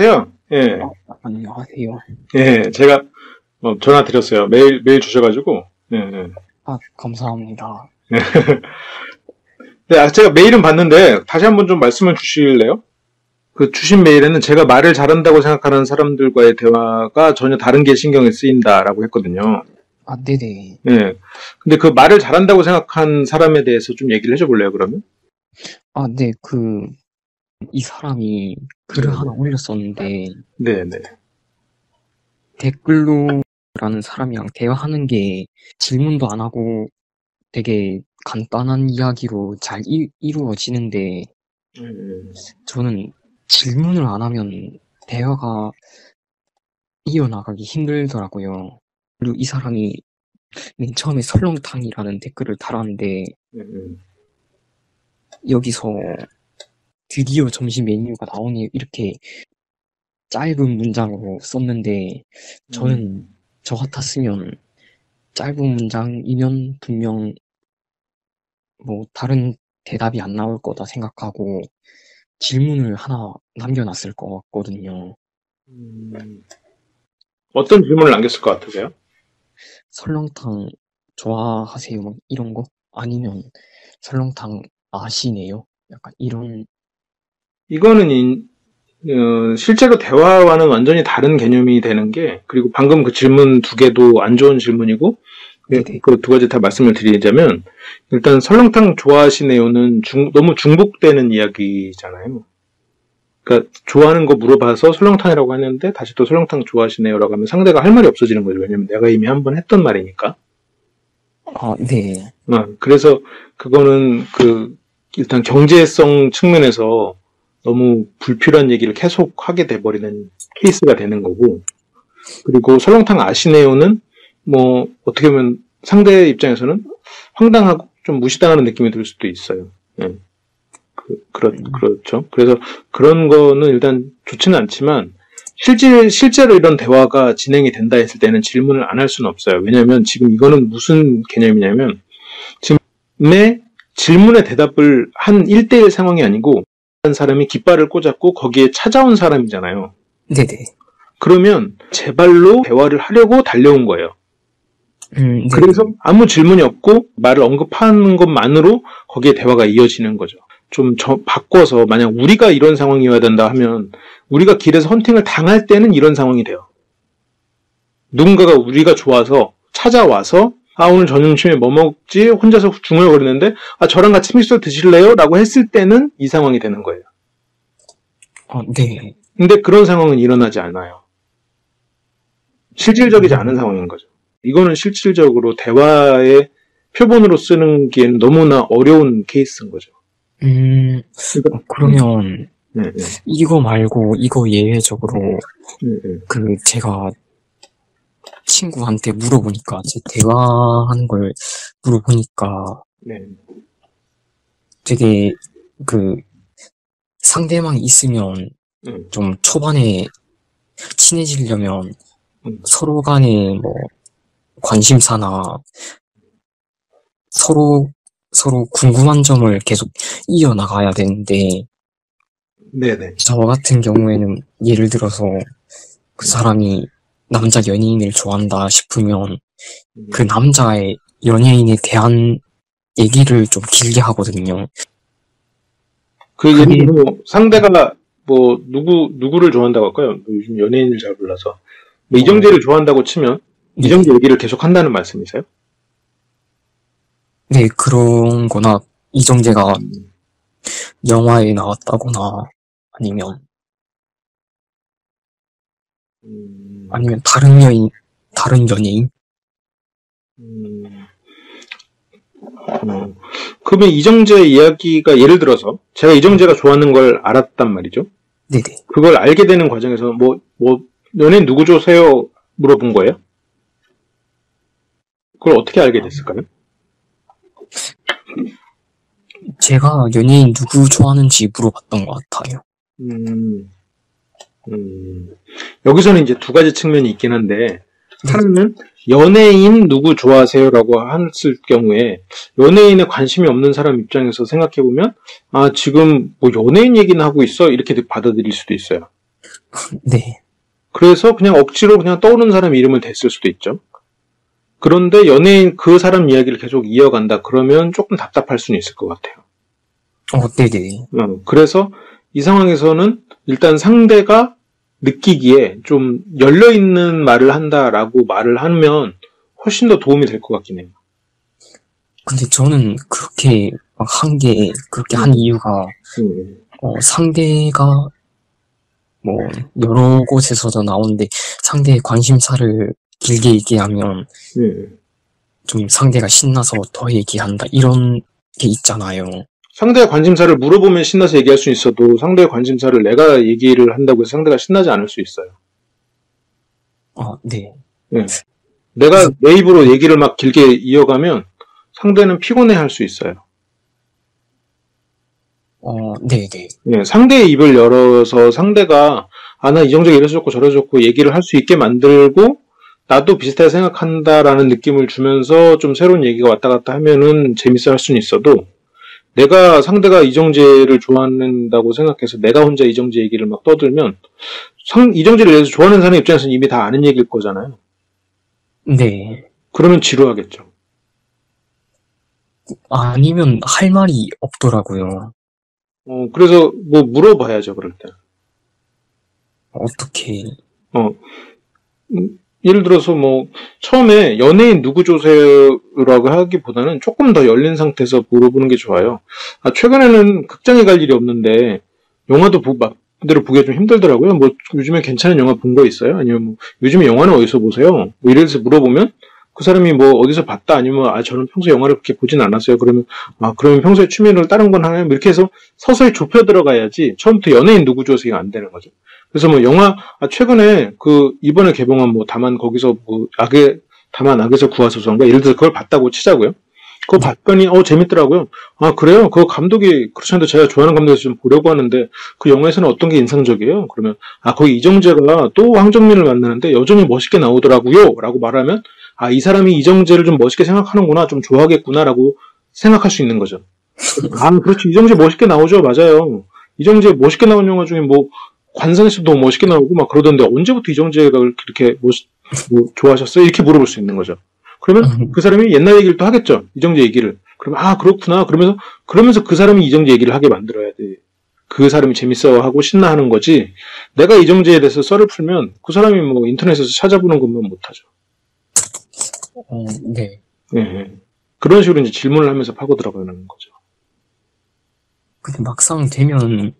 해요. 예, 안녕하세요. 예, 제가 전화 드렸어요. 메일 주셔가지고. 예, 예. 감사합니다. 네, 제가 메일은 봤는데 다시 한번 좀 말씀을 주실래요? 그 주신 메일에는 제가 말을 잘한다고 생각하는 사람들과의 대화가 전혀 다른 게 신경이 쓰인다라고 했거든요. 네네. 예. 근데 그 말을 잘한다고 생각한 사람에 대해서 좀 얘기를 해줘 볼래요, 그러면? 네, 이 사람이 글을 네네. 하나 올렸었는데, 네네. 댓글로라는 사람이랑 대화하는 게 질문도 안 하고 되게 간단한 이야기로 잘 이루어지는데, 저는 질문을 안 하면 대화가 이어나가기 힘들더라고요. 그리고 이 사람이 맨 처음에 설렁탕이라는 댓글을 달았는데, 여기서 드디어 점심 메뉴가 나오니 이렇게 짧은 문장으로 썼는데, 저는 저 같았으면 짧은 문장이면 분명 뭐 다른 대답이 안 나올 거다 생각하고 질문을 하나 남겨놨을 것 같거든요. 어떤 질문을 남겼을 것 같으세요? 설렁탕 좋아하세요? 뭐 이런 거? 아니면 설렁탕 아시네요? 약간 이런. 이거는 실제로 대화와는 완전히 다른 개념이 되는 게, 그리고 방금 그 질문 두 개도 안 좋은 질문이고, 네네. 그 두 가지 다 말씀을 드리자면, 일단 설렁탕 좋아하시네요는 너무 중복되는 이야기잖아요. 그러니까 좋아하는 거 물어봐서 설렁탕이라고 했는데 다시 또 설렁탕 좋아하시네요라고 하면 상대가 할 말이 없어지는 거죠. 왜냐면 내가 이미 한 번 했던 말이니까. 네. 그래서 그거는 일단 경제성 측면에서 너무 불필요한 얘기를 계속 하게 돼버리는 케이스가 되는 거고, 그리고 설렁탕 아시네요는 뭐 어떻게 보면 상대 입장에서는 황당하고 좀 무시당하는 느낌이 들 수도 있어요. 예. 그렇죠. 그래서 그런 거는 일단 좋지는 않지만, 실제로 이런 대화가 진행이 된다 했을 때는 질문을 안 할 수는 없어요. 왜냐면 지금 이거는 무슨 개념이냐면, 지금 내 질문에 대답을 한 1대1 상황이 아니고, 한 사람이 깃발을 꽂았고 거기에 찾아온 사람이잖아요. 네네. 그러면 제 발로 대화를 하려고 달려온 거예요. 네. 그래서 아무 질문이 없고 말을 언급하는 것만으로 거기에 대화가 이어지는 거죠. 좀 바꿔서 만약 우리가 이런 상황이어야 된다 하면, 우리가 길에서 헌팅을 당할 때는 이런 상황이 돼요. 누군가가 우리가 좋아서 찾아와서 오늘 점심에 뭐 먹지? 혼자서 중얼거리는데 저랑 같이 믹서 드실래요? 라고 했을 때는 이 상황이 되는 거예요. 네. 근데 그런 상황은 일어나지 않아요. 실질적이지 않은 상황인 거죠. 이거는 실질적으로 대화의 표본으로 쓰는 게 너무나 어려운 케이스인 거죠. 그러면 네. 이거 말고 이거 예외적으로 네. 제가 친구한테 물어보니까, 제 대화하는 걸 물어보니까 네. 되게 상대방이 있으면 좀 초반에 친해지려면 서로 간에 뭐 관심사나 서로 궁금한 점을 계속 이어나가야 되는데, 네네. 저 같은 경우에는 예를 들어서 그 사람이 남자 연예인을 좋아한다 싶으면 그 남자의 연예인에 대한 얘기를 좀 길게 하거든요. 예를 들어 상대가 뭐 누구를 좋아한다고 할까요? 요즘 연예인을 잘 몰라서 이정재를 좋아한다고 치면 이정재 얘기를 계속 한다는 말씀이세요? 네, 그런 거나 이정재가 영화에 나왔다거나 아니면 다른 연예인? 그러면 이정재 이야기가, 예를 들어서 제가 이정재가 좋아하는 걸 알았단 말이죠. 네네. 그걸 알게 되는 과정에서 뭐 연예인 누구 좋아해요? 물어본 거예요? 그걸 어떻게 알게 됐을까요? 제가 연예인 누구 좋아하는지 물어봤던 것 같아요. 여기서는 이제 두 가지 측면이 있긴 한데, 하나는 연예인 누구 좋아하세요라고 했을 경우에 연예인에 관심이 없는 사람 입장에서 생각해보면 지금 뭐 연예인 얘기는 하고 있어? 이렇게 받아들일 수도 있어요. 네. 그래서 그냥 억지로 그냥 떠오르는 사람 이름을 댔을 수도 있죠. 그런데 연예인 그 사람 이야기를 계속 이어간다. 그러면 조금 답답할 수는 있을 것 같아요. 네네. 그래서 이 상황에서는 일단 상대가 느끼기에 좀 열려있는 말을 한다라고 말을 하면 훨씬 더 도움이 될 것 같긴 해요. 근데 저는 그렇게 막 그렇게 한 이유가, 상대가 뭐, 여러 곳에서도 나오는데, 상대의 관심사를 길게 얘기하면, 좀 상대가 신나서 더 얘기한다. 이런 게 있잖아요. 상대의 관심사를 물어보면 신나서 얘기할 수 있어도 상대의 관심사를 내가 얘기를 한다고 해서 상대가 신나지 않을 수 있어요. 네. 내가 내 입으로 얘기를 막 길게 이어가면 상대는 피곤해할 수 있어요. 네네. 상대의 입을 열어서 상대가 나 이정적이 이래서 저래서 얘기를 할 수 있게 만들고 나도 비슷하게 생각한다라는 느낌을 주면서 좀 새로운 얘기가 왔다 갔다 하면은 재밌어 할 수는 있어도 내가 상대가 이정재를 좋아한다고 생각해서 내가 혼자 이정재 얘기를 막 떠들면 이정재를 위해서 좋아하는 사람 입장에서는 이미 다 아는 얘기일 거잖아요. 네. 그러면 지루하겠죠. 아니면 할 말이 없더라고요. 그래서 뭐 물어봐야죠, 그럴 때. 어떻게. 예를 들어서 뭐 처음에 연예인 누구 조세요라고 하기보다는 조금 더 열린 상태에서 물어보는 게 좋아요. 최근에는 극장에 갈 일이 없는데 영화도 그대로 보기가 좀 힘들더라고요. 뭐 요즘에 괜찮은 영화 본 거 있어요? 아니면 뭐 요즘에 영화는 어디서 보세요? 뭐 이래서 물어보면 그 사람이 뭐 어디서 봤다 아니면 저는 평소에 영화를 그렇게 보진 않았어요. 그러면 그러면 평소에 취미를 다른 건 하나요? 뭐 이렇게 해서 서서히 좁혀 들어가야지 처음부터 연예인 누구 조세요 안 되는 거죠. 그래서 뭐 영화 최근에 이번에 개봉한 뭐 다만 거기서 뭐 다만 악에서 구하소서인가 예를 들어서 그걸 봤다고 치자고요. 그거 봤더니 재밌더라고요. 그래요? 그 감독이 그렇지 않아도 제가 좋아하는 감독에서 좀 보려고 하는데 그 영화에서는 어떤 게 인상적이에요? 그러면 거기 이정재가 또 황정민을 만나는데 여전히 멋있게 나오더라고요. 라고 말하면 이 사람이 이정재를 좀 멋있게 생각하는구나, 좀 좋아하겠구나라고 생각할 수 있는 거죠. 그렇지. 이정재 멋있게 나오죠. 맞아요. 이정재 멋있게 나온 영화 중에 뭐 관상에서도 너무 멋있게 나오고 막 그러던데 언제부터 이정재가 그렇게 뭐 좋아하셨어요? 이렇게 물어볼 수 있는 거죠. 그러면 그 사람이 옛날 얘기를 또 하겠죠. 이정재 얘기를. 그러면 그렇구나. 그러면서 그 사람이 이정재 얘기를 하게 만들어야 돼. 그 사람이 재밌어하고 신나하는 거지. 내가 이정재에 대해서 썰을 풀면 그 사람이 뭐 인터넷에서 찾아보는 것만 못하죠. 네. 그런 식으로 이제 질문을 하면서 파고 들어가는 거죠. 근데 막상 되면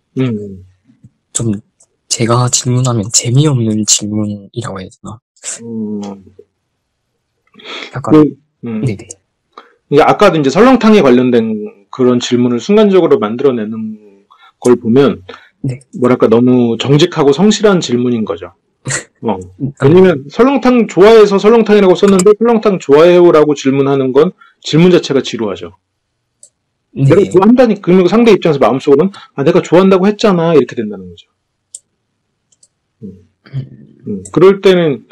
좀 제가 질문하면 재미없는 질문이라고 해야 되나? 약간 네네. 아까도 이제 설렁탕에 관련된 그런 질문을 순간적으로 만들어내는 걸 보면 뭐랄까 너무 정직하고 성실한 질문인 거죠. 왜냐면 설렁탕 좋아해서 설렁탕이라고 썼는데 설렁탕 좋아해요라고 질문하는 건 질문 자체가 지루하죠. 내가 좋아한다니 그러면 상대 입장에서 마음속으로는 내가 좋아한다고 했잖아 이렇게 된다는 거죠. 그럴 때는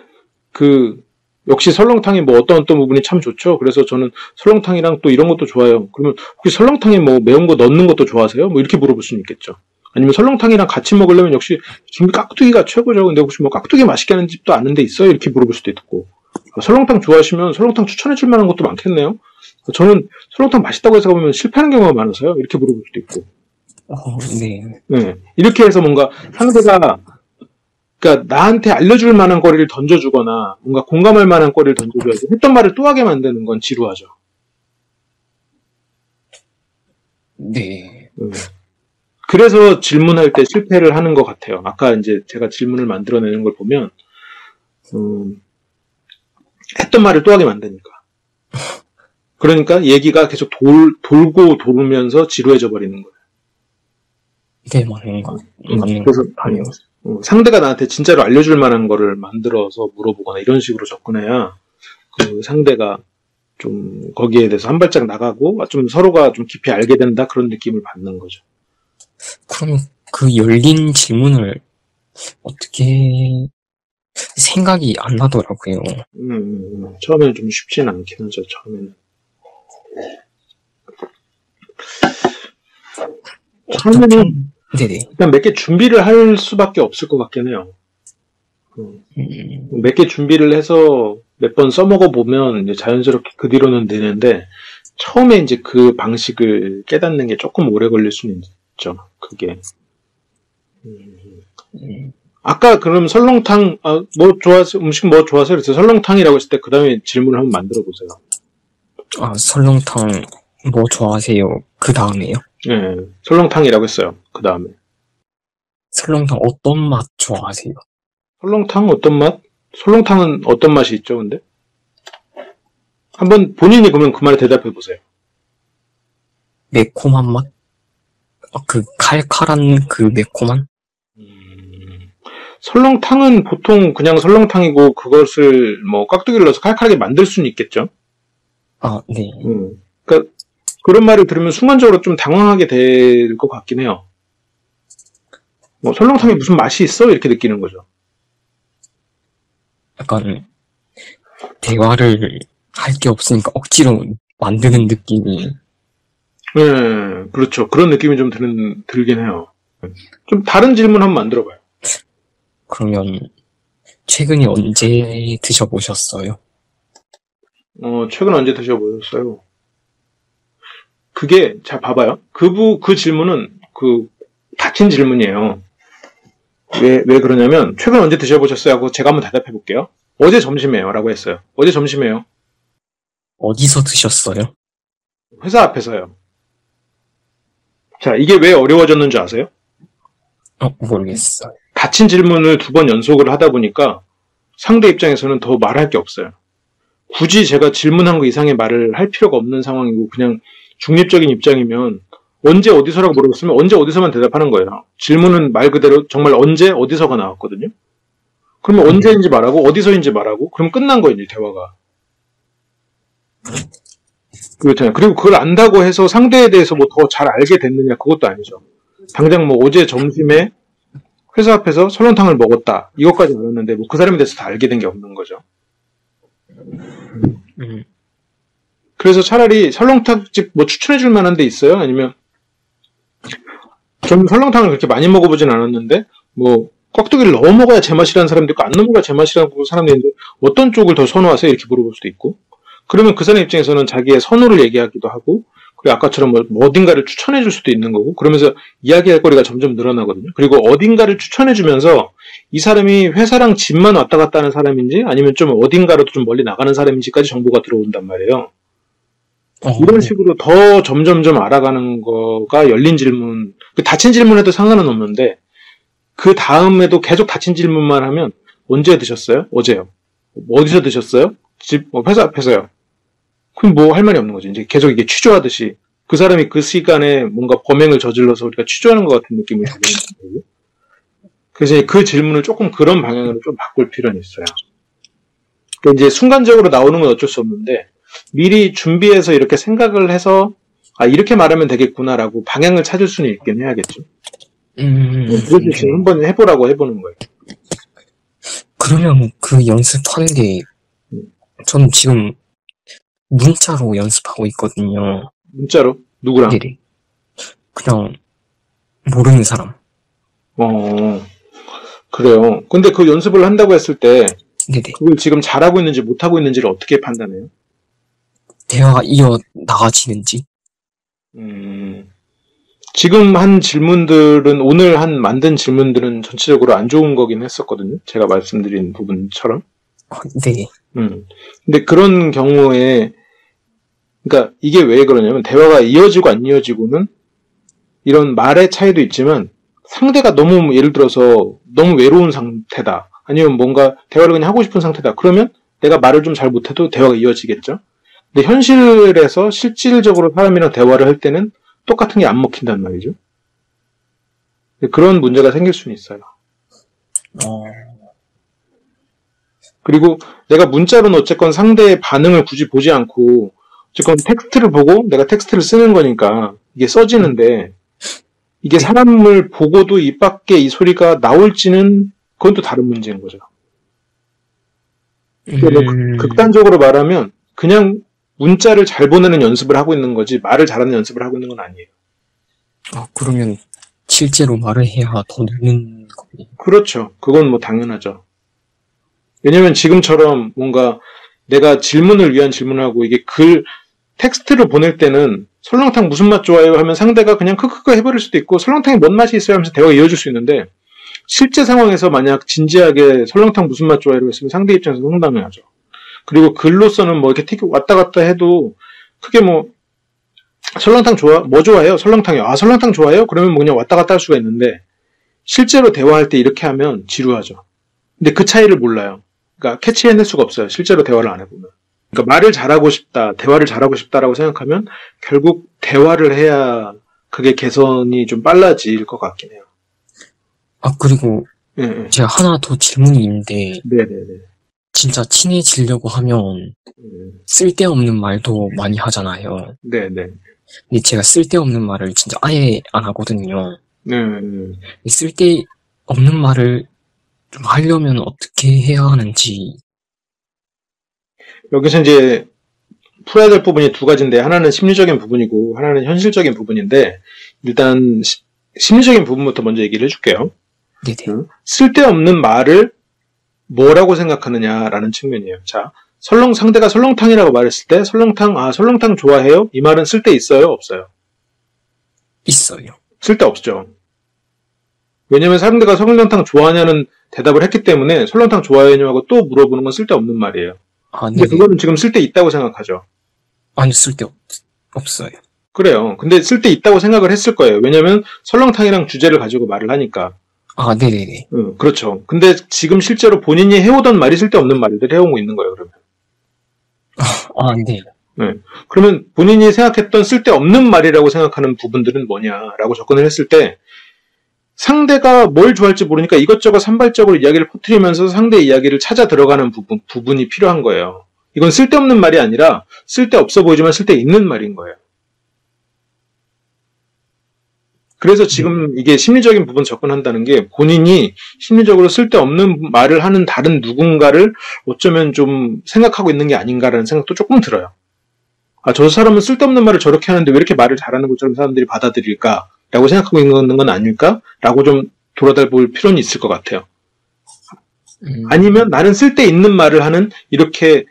역시 설렁탕이 뭐 어떤 부분이 참 좋죠. 그래서 저는 설렁탕이랑 또 이런 것도 좋아요. 그러면 혹시 설렁탕에 뭐 매운 거 넣는 것도 좋아하세요? 뭐 이렇게 물어볼 수는 있겠죠. 아니면 설렁탕이랑 같이 먹으려면 역시 깍두기가 최고죠. 근데 혹시 뭐 깍두기 맛있게 하는 집도 아는 데 있어요? 이렇게 물어볼 수도 있고. 설렁탕 좋아하시면 설렁탕 추천해 줄 만한 것도 많겠네요. 저는 설렁탕 맛있다고 해서 가보면 실패하는 경우가 많아서요. 이렇게 물어볼 수도 있고. 네. 이렇게 해서 뭔가 상대가 그러니까 나한테 알려줄 만한 거리를 던져주거나 뭔가 공감할 만한 거리를 던져줘야지 했던 말을 또 하게 만드는 건 지루하죠. 네. 그래서 질문할 때 실패를 하는 것 같아요. 아까 이제 제가 질문을 만들어내는 걸 보면 했던 말을 또 하게 만드니까. 그러니까 얘기가 계속 돌고 돌면서 지루해져 버리는 거예요. 네, 맞는 거. 그래서 상대가 나한테 진짜로 알려줄 만한 거를 만들어서 물어보거나 이런 식으로 접근해야 그 상대가 좀 거기에 대해서 한 발짝 나가고 좀 서로가 좀 깊이 알게 된다 그런 느낌을 받는 거죠. 그럼 그 열린 질문을 어떻게 생각이 안 나더라고요. 처음에는 좀 쉽지는 않긴 하죠. 처음에는 네네. 일단 몇 개 준비를 할 수밖에 없을 것 같긴 해요. 몇 개 준비를 해서 몇 번 써먹어 보면 이제 자연스럽게 그 뒤로는 되는데 처음에 이제 그 방식을 깨닫는 게 조금 오래 걸릴 수는 있죠. 그게. 아까 그럼 설렁탕 뭐 좋아하세요? 음식 뭐 좋아하세요? 그래서 설렁탕이라고 했을 때 그 다음에 질문을 한번 만들어 보세요. 설렁탕 뭐 좋아하세요? 그 다음에요? 네, 설렁탕이라고 했어요. 그 다음에. 설렁탕 어떤 맛 좋아하세요? 설렁탕 어떤 맛? 설렁탕은 어떤 맛이 있죠, 근데? 한번 본인이 그러면 그 말에 대답해 보세요. 매콤한 맛? 그 칼칼한 그 매콤한? 설렁탕은 보통 그냥 설렁탕이고 그것을 뭐 깍두기를 넣어서 칼칼하게 만들 수는 있겠죠. 네. 그러니까 그런 말을 들으면 순간적으로 좀 당황하게 될 것 같긴 해요. 뭐 설렁탕이 무슨 맛이 있어? 이렇게 느끼는 거죠. 약간 대화를 할 게 없으니까 억지로 만드는 느낌이. 네, 그렇죠. 그런 느낌이 좀 들긴 해요. 좀 다른 질문 한번 만들어봐요. 그러면 최근에 언제 드셔보셨어요? 최근 언제 드셔보셨어요? 그게, 자, 봐봐요. 그 질문은, 닫힌 질문이에요. 왜 그러냐면, 최근 언제 드셔보셨어요? 하고 제가 한번 대답해 볼게요. 어제 점심에요. 라고 했어요. 어제 점심에요. 어디서 드셨어요? 회사 앞에서요. 자, 이게 왜 어려워졌는 줄 아세요? 모르겠어요. 닫힌 질문을 2번 연속을 하다 보니까 상대 입장에서는 더 말할 게 없어요. 굳이 제가 질문한 거 이상의 말을 할 필요가 없는 상황이고 그냥 중립적인 입장이면 언제 어디서라고 물어봤으면 언제 어디서만 대답하는 거예요. 질문은 말 그대로 정말 언제 어디서가 나왔거든요. 그러면 언제인지 말하고 어디서인지 말하고 그럼 끝난 거예요, 이제 대화가. 그렇잖아요. 그리고 그걸 안다고 해서 상대에 대해서 뭐 더 잘 알게 됐느냐 그것도 아니죠. 당장 뭐 어제 점심에 회사 앞에서 설렁탕을 먹었다 이것까지 알았는데 뭐 그 사람에 대해서 다 알게 된 게 없는 거죠. 그래서 차라리 설렁탕집 뭐 추천해줄 만한 데 있어요? 아니면 저는 설렁탕을 그렇게 많이 먹어보진 않았는데 뭐 깍두기를 넣어 먹어야 제맛이라는 사람도 있고 안 넣어 먹어야 제맛이라는 사람도 있는데 어떤 쪽을 더 선호하세요? 이렇게 물어볼 수도 있고 그러면 그 사람 입장에서는 자기의 선호를 얘기하기도 하고 그리고 아까처럼 뭐 어딘가를 추천해줄 수도 있는 거고 그러면서 이야기할 거리가 점점 늘어나거든요. 그리고 어딘가를 추천해주면서 이 사람이 회사랑 집만 왔다 갔다 하는 사람인지 아니면 좀 어딘가로도 좀 멀리 나가는 사람인지까지 정보가 들어온단 말이에요. 이런 식으로 더 점점점 알아가는 거가 열린 질문, 닫힌 질문에도 상관은 없는데 그 다음에도 계속 닫힌 질문만 하면 언제 드셨어요? 어제요. 어디서 드셨어요? 집, 회사 앞에서요. 그럼 뭐 할 말이 없는 거죠. 이제 계속 이게 취조하듯이 그 사람이 그 시간에 뭔가 범행을 저질러서 우리가 취조하는 것 같은 느낌을 주는 거예요. 그래서 그 질문을 조금 그런 방향으로 좀 바꿀 필요는 있어요. 그러니까 이제 순간적으로 나오는 건 어쩔 수 없는데 미리 준비해서 이렇게 생각을 해서 이렇게 말하면 되겠구나라고 방향을 찾을 수는 있긴 해야겠죠. 그래서 지금 한번 해보라고 해보는 거예요. 그러면 그 연습하는 게 저는 지금 문자로 연습하고 있거든요. 문자로? 누구랑? 네네. 그냥 모르는 사람. 그래요. 근데 그 연습을 한다고 했을 때 네네. 그걸 지금 잘하고 있는지 못하고 있는지를 어떻게 판단해요? 대화가 이어 나가지는지? 지금 한 질문들은 오늘 만든 질문들은 전체적으로 안 좋은 거긴 했었거든요. 제가 말씀드린 부분처럼. 네. 근데 그런 경우에 그러니까 이게 왜 그러냐면 대화가 이어지고 안 이어지고는 이런 말의 차이도 있지만 상대가 너무 예를 들어서 너무 외로운 상태다. 아니면 뭔가 대화를 그냥 하고 싶은 상태다. 그러면 내가 말을 좀 잘 못해도 대화가 이어지겠죠. 근데 현실에서 실질적으로 사람이랑 대화를 할 때는 똑같은 게 안 먹힌단 말이죠. 그런 문제가 생길 수는 있어요. 그리고 내가 문자로는 어쨌건 상대의 반응을 굳이 보지 않고 어쨌건 텍스트를 보고 내가 텍스트를 쓰는 거니까 이게 써지는데 이게 사람을 보고도 입 밖에 이 소리가 나올지는 그건 또 다른 문제인 거죠. 극단적으로 말하면 그냥 문자를 잘 보내는 연습을 하고 있는 거지 말을 잘하는 연습을 하고 있는 건 아니에요. 그러면 실제로 말을 해야 더 느는 겁니다. 그렇죠. 그건 뭐 당연하죠. 왜냐면 지금처럼 뭔가 내가 질문을 위한 질문을 하고 이게 텍스트를 보낼 때는 설렁탕 무슨 맛 좋아해요? 하면 상대가 그냥 크크크 해버릴 수도 있고 설렁탕이 뭔 맛이 있어요? 하면서 대화가 이어질 수 있는데 실제 상황에서 만약 진지하게 설렁탕 무슨 맛 좋아해요? 했으면 상대 입장에서 황당해하죠. 그리고 글로서는 뭐 이렇게 왔다 갔다 해도 크게 뭐 설렁탕 뭐 좋아해요? 설렁탕이요. 아, 설렁탕 좋아해요? 그러면 뭐 그냥 왔다 갔다 할 수가 있는데 실제로 대화할 때 이렇게 하면 지루하죠. 근데 그 차이를 몰라요. 그러니까 캐치해낼 수가 없어요. 실제로 대화를 안 해보면. 그러니까 말을 잘하고 싶다, 대화를 잘하고 싶다라고 생각하면 결국 대화를 해야 그게 개선이 좀 빨라질 것 같긴 해요. 아, 그리고 네. 제가 하나 더 질문이 있는데 네네네. 진짜 친해지려고 하면 쓸데없는 말도 많이 하잖아요. 네네. 근데 제가 쓸데없는 말을 진짜 아예 안 하거든요. 네. 쓸데없는 말을 좀 하려면 어떻게 해야 하는지. 여기서 이제 풀어야 될 부분이 두 가지인데 하나는 심리적인 부분이고 하나는 현실적인 부분인데 일단 심리적인 부분부터 먼저 얘기를 해줄게요. 네네. 쓸데없는 말을 뭐라고 생각하느냐라는 측면이에요. 자, 상대가 설렁탕이라고 말했을 때 설렁탕 좋아해요? 이 말은 쓸데 있어요? 없어요? 있어요. 쓸데 없죠. 왜냐면 상대가 설렁탕 좋아하냐는 대답을 했기 때문에 설렁탕 좋아해냐고 또 물어보는 건 쓸데 없는 말이에요. 아, 근데 네네. 그거는 지금 쓸데 있다고 생각하죠. 아니, 없어요. 그래요. 근데 쓸데 있다고 생각을 했을 거예요. 왜냐면 설렁탕이랑 주제를 가지고 말을 하니까. 아, 네네네. 그렇죠. 근데 지금 실제로 본인이 해오던 말이 쓸데없는 말들 해오고 있는 거예요, 그러면. 아, 네. 네. 그러면 본인이 생각했던 쓸데없는 말이라고 생각하는 부분들은 뭐냐라고 접근을 했을 때 상대가 뭘 좋아할지 모르니까 이것저것 산발적으로 이야기를 퍼뜨리면서 상대의 이야기를 찾아 들어가는 부분이 필요한 거예요. 이건 쓸데없는 말이 아니라 쓸데없어 보이지만 쓸데있는 말인 거예요. 그래서 지금 이게 심리적인 부분 접근한다는 게 본인이 심리적으로 쓸데없는 말을 하는 다른 누군가를 어쩌면 좀 생각하고 있는 게 아닌가라는 생각도 조금 들어요. 아, 저 사람은 쓸데없는 말을 저렇게 하는데 왜 이렇게 말을 잘하는 것처럼 사람들이 받아들일까라고 생각하고 있는 건 아닐까라고 좀 돌아다 볼 필요는 있을 것 같아요. 아니면 나는 쓸데있는 말을 하는 이렇게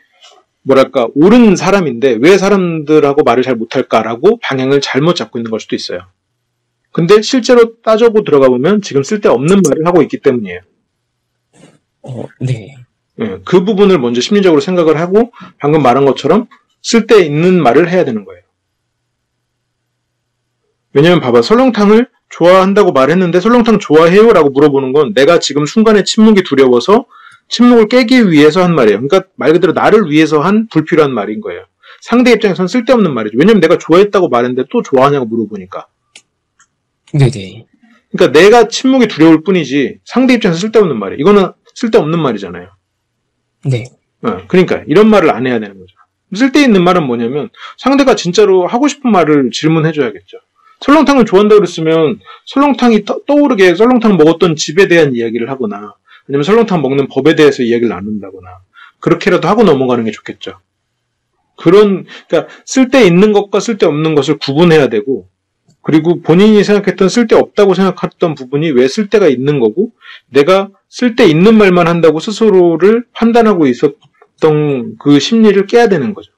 뭐랄까 옳은 사람인데 왜 사람들하고 말을 잘 못할까라고 방향을 잘못 잡고 있는 걸 수도 있어요. 근데 실제로 따져보 들어가 보면 지금 쓸데없는 말을 하고 있기 때문이에요. 네. 네, 그 부분을 먼저 심리적으로 생각을 하고 방금 말한 것처럼 쓸데있는 말을 해야 되는 거예요. 왜냐면 봐봐, 설렁탕을 좋아한다고 말했는데 설렁탕 좋아해요? 라고 물어보는 건 내가 지금 순간에 침묵이 두려워서 침묵을 깨기 위해서 한 말이에요. 그러니까 말 그대로 나를 위해서 한 불필요한 말인 거예요. 상대 입장에서는 쓸데없는 말이죠. 왜냐면 내가 좋아했다고 말했는데 또 좋아하냐고 물어보니까. 네네. 그러니까 내가 침묵이 두려울 뿐이지 상대 입장에서 쓸데없는 말이에요. 이거는 쓸데없는 말이잖아요. 네. 그러니까 이런 말을 안 해야 되는 거죠. 쓸데있는 말은 뭐냐면 상대가 진짜로 하고 싶은 말을 질문해줘야겠죠. 설렁탕을 좋아한다고 그랬으면 설렁탕이 떠오르게 설렁탕 먹었던 집에 대한 이야기를 하거나 아니면 설렁탕 먹는 법에 대해서 이야기를 나눈다거나 그렇게라도 하고 넘어가는 게 좋겠죠. 그러니까 쓸데있는 것과 쓸데없는 것을 구분해야 되고 그리고 본인이 생각했던 쓸데없다고 생각했던 부분이 왜 쓸데가 있는 거고 내가 쓸데있는 말만 한다고 스스로를 판단하고 있었던 그 심리를 깨야 되는 거죠.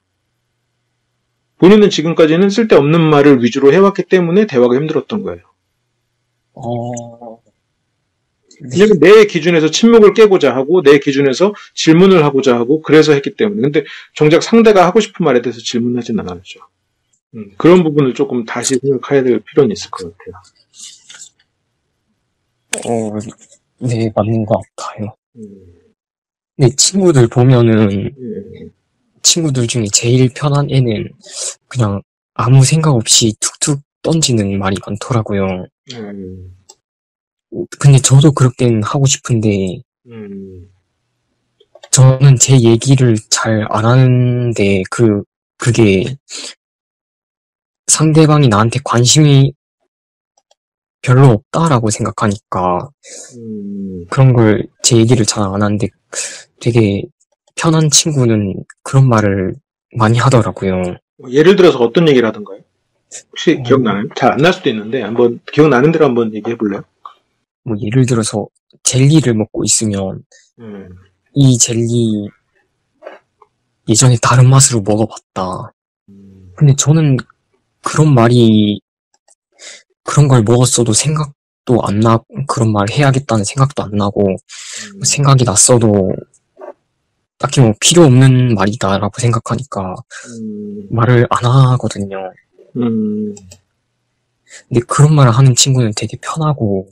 본인은 지금까지는 쓸데없는 말을 위주로 해왔기 때문에 대화가 힘들었던 거예요. 네. 왜냐면 내 기준에서 침묵을 깨고자 하고 내 기준에서 질문을 하고자 하고 그래서 했기 때문에. 근데 정작 상대가 하고 싶은 말에 대해서 질문하진 않았죠. 그런 부분을 조금 다시 생각해야 될 필요는 있을 것 같아요. 네, 맞는 것 같아요. 네, 친구들 보면은, 친구들 중에 제일 편한 애는 그냥 아무 생각 없이 툭툭 던지는 말이 많더라고요. 근데 저도 그렇게는 하고 싶은데, 저는 제 얘기를 잘 안 하는데, 그게 상대방이 나한테 관심이 별로 없다라고 생각하니까 그런 걸 제 얘기를 잘 안 하는데 되게 편한 친구는 그런 말을 많이 하더라고요. 예를 들어서 어떤 얘기를 하던가요? 혹시 기억나나요? 잘 안 날 수도 있는데 한번 기억나는 대로 한번 얘기해 볼래요? 뭐 예를 들어서 젤리를 먹고 있으면 이 젤리 예전에 다른 맛으로 먹어봤다. 근데 저는 그런 말이 그런 걸 먹었어도 생각도 안 나고 그런 말 해야겠다는 생각도 안 나고 생각이 났어도 딱히 뭐 필요 없는 말이다라고 생각하니까 말을 안 하거든요. 근데 그런 말을 하는 친구는 되게 편하고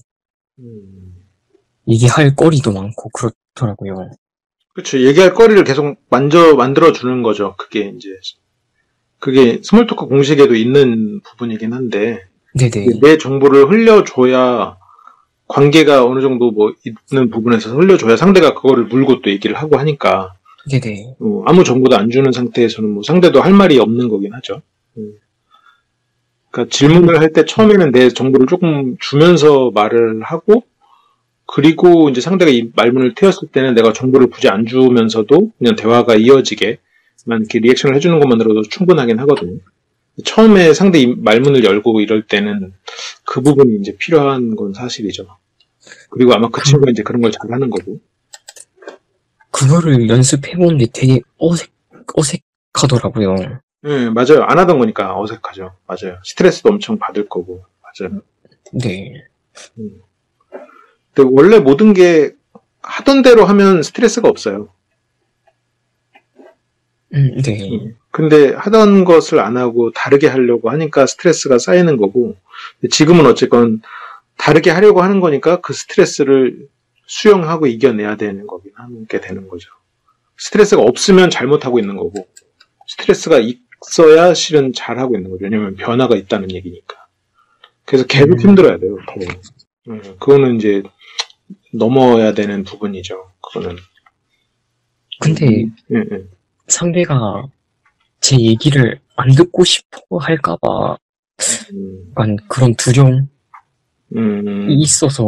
얘기할 거리도 많고 그렇더라고요. 그렇죠. 얘기할 거리를 계속 만들어주는 거죠. 그게 스몰 토크 공식에도 있는 부분이긴 한데, 네네. 내 정보를 흘려줘야 관계가 어느 정도 뭐 있는 부분에서 흘려줘야 상대가 그거를 물고 또 얘기를 하고 하니까, 네네. 아무 정보도 안 주는 상태에서는 뭐 상대도 할 말이 없는 거긴 하죠. 그러니까 질문을 할 때 처음에는 내 정보를 조금 주면서 말을 하고, 그리고 이제 상대가 이 말문을 트였을 때는 내가 정보를 굳이 안 주면서도 그냥 대화가 이어지게만 이렇게 리액션을 해주는 것만으로도 충분하긴 하거든요. 처음에 상대 이 말문을 열고 이럴 때는 그 부분이 이제 필요한 건 사실이죠. 그리고 아마 그 친구가 이제 그런 걸 잘하는 거고. 그거를 연습해보는 게 되게 어색하더라고요. 네, 맞아요. 안 하던 거니까 어색하죠. 맞아요. 스트레스도 엄청 받을 거고. 맞아요. 네. 근데 원래 모든 게 하던 대로 하면 스트레스가 없어요. 네. 근데 하던 것을 안 하고 다르게 하려고 하니까 스트레스가 쌓이는 거고, 지금은 어쨌건 다르게 하려고 하는 거니까 그 스트레스를 수용하고 이겨내야 되는 거긴 하게 되는 거죠. 스트레스가 없으면 잘못하고 있는 거고, 스트레스가 있어야 실은 잘하고 있는 거죠. 왜냐면 변화가 있다는 얘기니까. 그래서 계속 힘들어야 돼요. 그거는 이제 넘어야 되는 부분이죠. 그거는. 근데 상대가 제 얘기를 안 듣고 싶어 할까봐 약간 그런 두려움이 있어서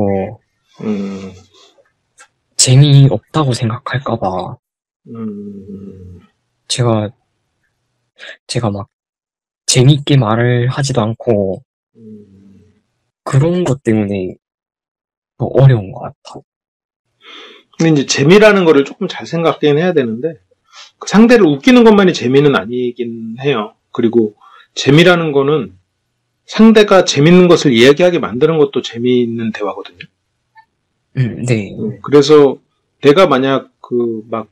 재미없다고 생각할까봐 제가 막 재미있게 말을 하지도 않고 그런 것 때문에 더 어려운 것 같아. 근데 이제 재미라는 거를 조금 잘 생각하긴 해야 되는데, 상대를 웃기는 것만이 재미는 아니긴 해요. 그리고 재미라는 거는 상대가 재밌는 것을 이야기하게 만드는 것도 재미있는 대화거든요. 네. 그래서 내가 만약 막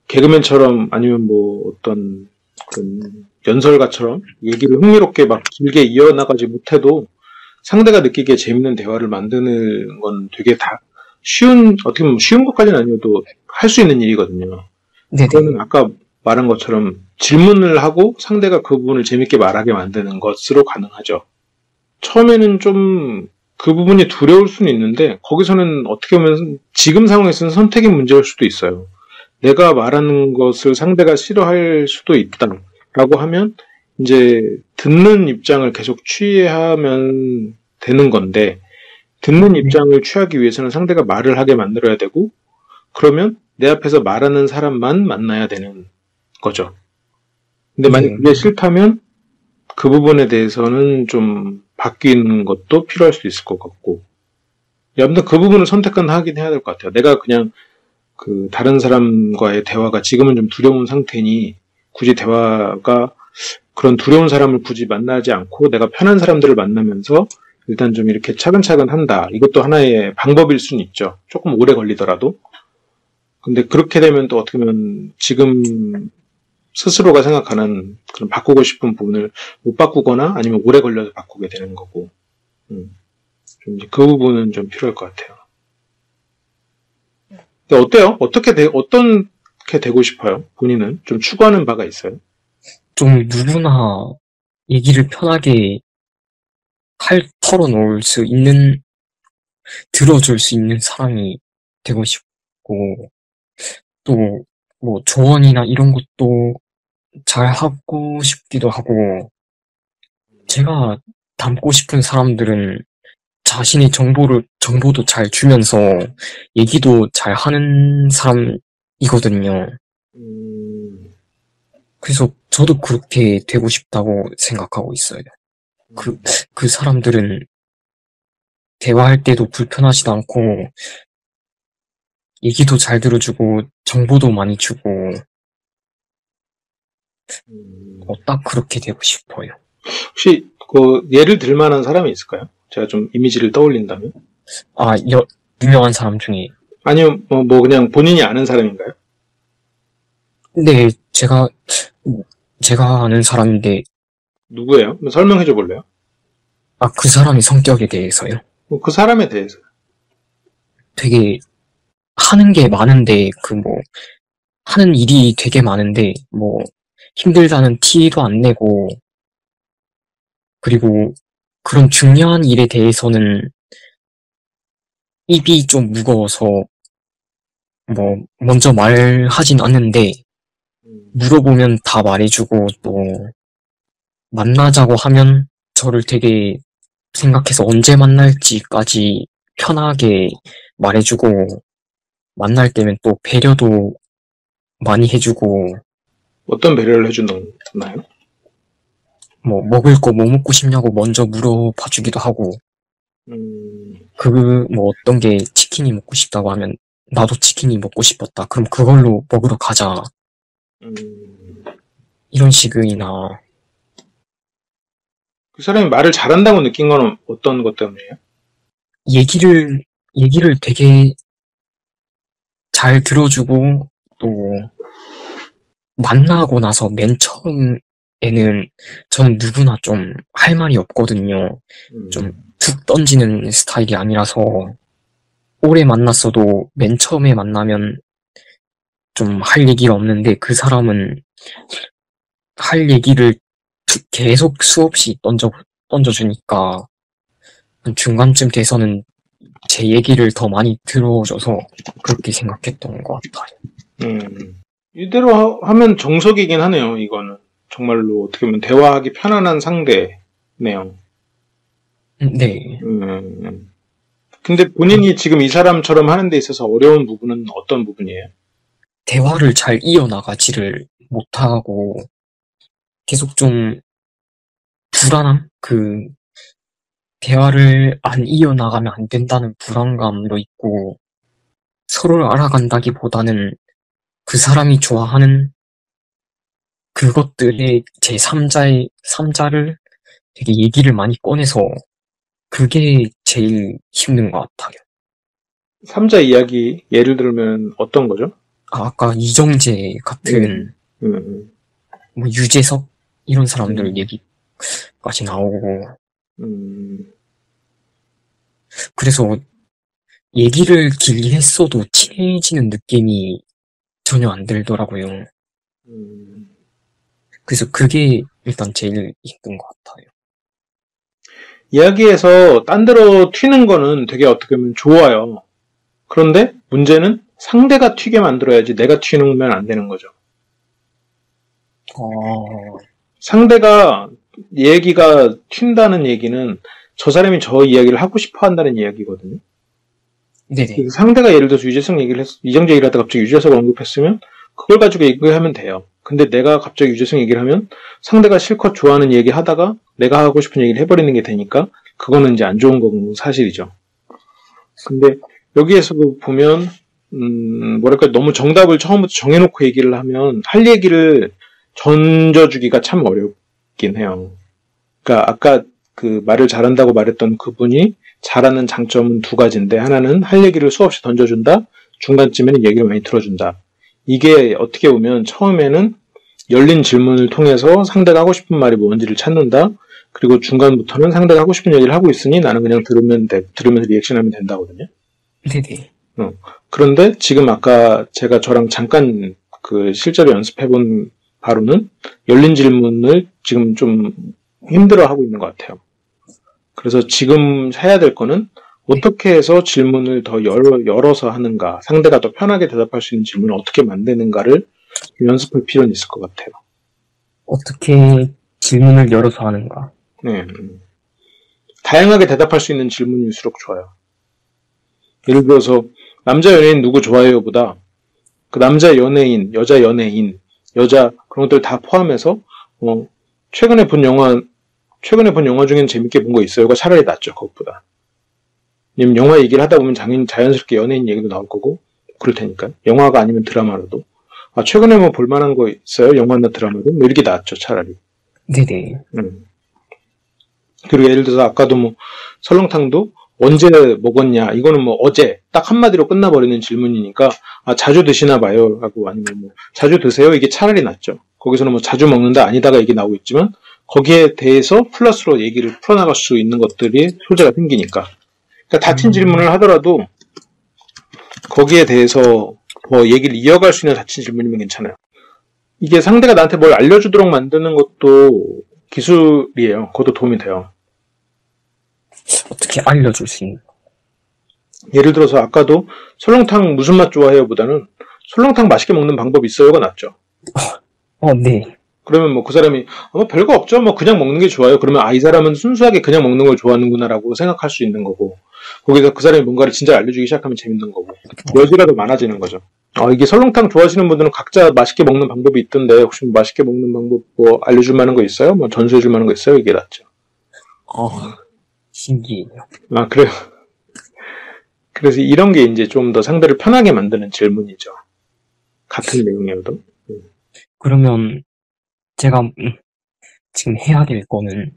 개그맨처럼 아니면 뭐 어떤 그런 연설가처럼 얘기를 흥미롭게 막 길게 이어나가지 못해도 상대가 느끼기에 재밌는 대화를 만드는 건 되게 다 어떻게 보면 쉬운 것까지는 아니어도 할 수 있는 일이거든요. 그거는 아까 말한 것처럼 질문을 하고 상대가 그 부분을 재밌게 말하게 만드는 것으로 가능하죠. 처음에는 좀 그 부분이 두려울 수는 있는데, 거기서는 어떻게 보면 지금 상황에서는 선택의 문제일 수도 있어요. 내가 말하는 것을 상대가 싫어할 수도 있다라고 하면 이제 듣는 입장을 계속 취하면 되는 건데, 듣는 입장을 취하기 위해서는 상대가 말을 하게 만들어야 되고, 그러면 내 앞에서 말하는 사람만 만나야 되는 거죠. 근데 만약 그게 싫다면 그 부분에 대해서는 좀 바뀌는 것도 필요할 수도 있을 것 같고, 아무튼 그 부분을 선택은 하긴 해야 될 것 같아요. 내가 그냥 다른 사람과의 대화가 지금은 좀 두려운 상태니 굳이 대화가 그런 두려운 사람을 굳이 만나지 않고 내가 편한 사람들을 만나면서 일단 좀 이렇게 차근차근 한다. 이것도 하나의 방법일 수는 있죠. 조금 오래 걸리더라도. 근데 그렇게 되면 또 어떻게 보면 지금 스스로가 생각하는 그런 바꾸고 싶은 부분을 못 바꾸거나 아니면 오래 걸려서 바꾸게 되는 거고. 좀 이제 그 부분은 좀 필요할 것 같아요. 근데 어때요? 어떻게 되고 싶어요? 본인은 좀 추구하는 바가 있어요? 좀 누구나 얘기를 편하게 털어놓을 수 있는, 들어줄 수 있는 사람이 되고 싶고, 또, 뭐, 조언이나 이런 것도 잘 하고 싶기도 하고, 제가 닮고 싶은 사람들은 자신의 정보도 잘 주면서 얘기도 잘 하는 사람이거든요. 그래서 저도 그렇게 되고 싶다고 생각하고 있어요. 그 사람들은 대화할 때도 불편하지도 않고, 얘기도 잘 들어주고, 정보도 많이 주고, 딱 그렇게 되고 싶어요. 혹시 그 예를 들 만한 사람이 있을까요? 제가 좀 이미지를 떠올린다면. 유명한 사람 중에. 아니요, 뭐 그냥 본인이 아는 사람인가요? 네, 제가 아는 사람인데, 누구예요? 설명해 줘 볼래요? 그 사람의 성격에 대해서요. 그 사람에 대해서. 되게 하는 게 많은데, 하는 일이 되게 많은데, 힘들다는 티도 안 내고, 그리고 그런 중요한 일에 대해서는 입이 좀 무거워서, 먼저 말하진 않는데, 물어보면 다 말해주고, 또, 만나자고 하면 저를 되게 생각해서 언제 만날지까지 편하게 말해주고, 만날 때면 또 배려도 많이 해주고, 어떤 배려를 해준다나요? 먹을 거 뭐 먹고 싶냐고 먼저 물어봐 주기도 하고, 어떤 게 치킨이 먹고 싶다고 하면, 나도 치킨이 먹고 싶었다. 그럼 그걸로 먹으러 가자. 이런 식이나. 그 사람이 말을 잘한다고 느낀 건 어떤 것 때문이에요? 얘기를 되게 잘 들어주고, 또, 만나고 나서 맨 처음에는 저는 누구나 좀 할 말이 없거든요. 좀 툭 던지는 스타일이 아니라서, 오래 만났어도 맨 처음에 만나면 좀 할 얘기가 없는데, 그 사람은 할 얘기를 계속 수없이 던져주니까, 중간쯤 돼서는 제 얘기를 더 많이 들어줘서 그렇게 생각했던 것 같아요. 이대로 하면 정석이긴 하네요, 이거는. 정말로 어떻게 보면 대화하기 편안한 상대네요. 네. 근데 본인이 지금 이 사람처럼 하는 데 있어서 어려운 부분은 어떤 부분이에요? 대화를 잘 이어나가지를 못하고 계속 좀 불안함? 대화를 안 이어나가면 안 된다는 불안감도 있고, 서로를 알아간다기보다는 그 사람이 좋아하는 그것들의 제3자를 되게 얘기를 많이 꺼내서 그게 제일 힘든 것 같아요. 3자 이야기 예를 들면 어떤 거죠? 아까 이정재 같은 유재석 이런 사람들 얘기까지 나오고 그래서 얘기를 길게 했어도 친해지는 느낌이 전혀 안 들더라고요. 그래서 그게 일단 제일 힘든 것 같아요. 이야기에서 딴 데로 튀는 거는 되게 어떻게 보면 좋아요. 그런데 문제는 상대가 튀게 만들어야지 내가 튀면 안 되는 거죠. 상대가 얘기가 튄다는 얘기는 저 사람이 저 이야기를 하고 싶어 한다는 이야기거든요. 네네. 상대가 예를 들어서 이정재 얘기를 하다가 갑자기 유재석을 언급했으면 그걸 가지고 얘기하면 돼요. 근데 내가 갑자기 유재석 얘기를 하면 상대가 실컷 좋아하는 얘기 하다가 내가 하고 싶은 얘기를 해버리는 게 되니까 그거는 이제 안 좋은 거고 사실이죠. 근데 여기에서도 보면 너무 정답을 처음부터 정해놓고 얘기를 하면 할 얘기를 던져주기가 참 어렵긴 해요. 그러니까 아까 그 말을 잘한다고 말했던 그분이 잘하는 장점은 두 가지인데 하나는 할 얘기를 수없이 던져준다. 중간쯤에는 얘기를 많이 들어준다. 이게 어떻게 보면 처음에는 열린 질문을 통해서 상대가 하고 싶은 말이 뭔지를 찾는다. 그리고 중간부터는 상대가 하고 싶은 얘기를 하고 있으니 나는 그냥 들으면서 리액션하면 된다거든요. 네네. 그런데 지금 아까 제가 저랑 잠깐 실제로 연습해본 바로는 열린 질문을 지금 좀 힘들어하고 있는 것 같아요. 그래서 지금 해야 될 거는 어떻게 해서 질문을 더 열어서 하는가, 상대가 더 편하게 대답할 수 있는 질문을 어떻게 만드는가를 연습할 필요는 있을 것 같아요. 어떻게 질문을 열어서 하는가? 네. 다양하게 대답할 수 있는 질문일수록 좋아요. 예를 들어서 남자 연예인 누구 좋아해요? 보다 그 남자 연예인, 여자 연예인 여자 그런 것들 다 포함해서 최근에 본 영화 중에는 재밌게 본 거 있어요가 차라리 낫죠, 그것보다. 왜냐면 영화 얘기를 하다 보면 자연스럽게 연예인 얘기도 나올 거고 그럴 테니까. 영화가 아니면 드라마라도. 최근에 뭐 볼만한 거 있어요? 영화나 드라마도? 뭐 이렇게 낫죠, 차라리. 네네. 그리고 예를 들어서 아까도 뭐 설렁탕도 언제 먹었냐, 이거는 뭐 어제 딱 한마디로 끝나버리는 질문이니까 자주 드시나 봐요 하고, 아니면 뭐 자주 드세요, 이게 차라리 낫죠. 거기서는 뭐 자주 먹는다 아니다가 얘기 나오고 있지만 거기에 대해서 플러스로 얘기를 풀어나갈 수 있는 것들이 소재가 생기니까. 그러니까 닫힌 질문을 하더라도 거기에 대해서 더 얘기를 이어갈 수 있는 닫힌 질문이면 괜찮아요. 이게 상대가 나한테 뭘 알려주도록 만드는 것도 기술이에요. 그것도 도움이 돼요. 어떻게 알려줄 수 있는? 예를 들어서 아까도 설렁탕 무슨 맛 좋아해요 보다는 설렁탕 맛있게 먹는 방법 있어요가 낫죠. 네. 그러면 뭐 그 사람이 별거 없죠, 뭐 그냥 먹는 게 좋아요. 그러면 이 사람은 순수하게 그냥 먹는 걸 좋아하는구나라고 생각할 수 있는 거고, 거기서 그 사람이 뭔가를 진짜 알려주기 시작하면 재밌는 거고, 여지가 더 많아지는 거죠. 이게 설렁탕 좋아하시는 분들은 각자 맛있게 먹는 방법이 있던데 혹시 맛있게 먹는 방법 뭐 알려줄 만한 거 있어요? 뭐 전수해줄 만한 거 있어요? 이게 낫죠. 신기해요. 그래요. 그래서 이런 게 이제 좀 더 상대를 편하게 만드는 질문이죠. 같은 내용이어도. 그러면 제가 지금 해야 될 거는,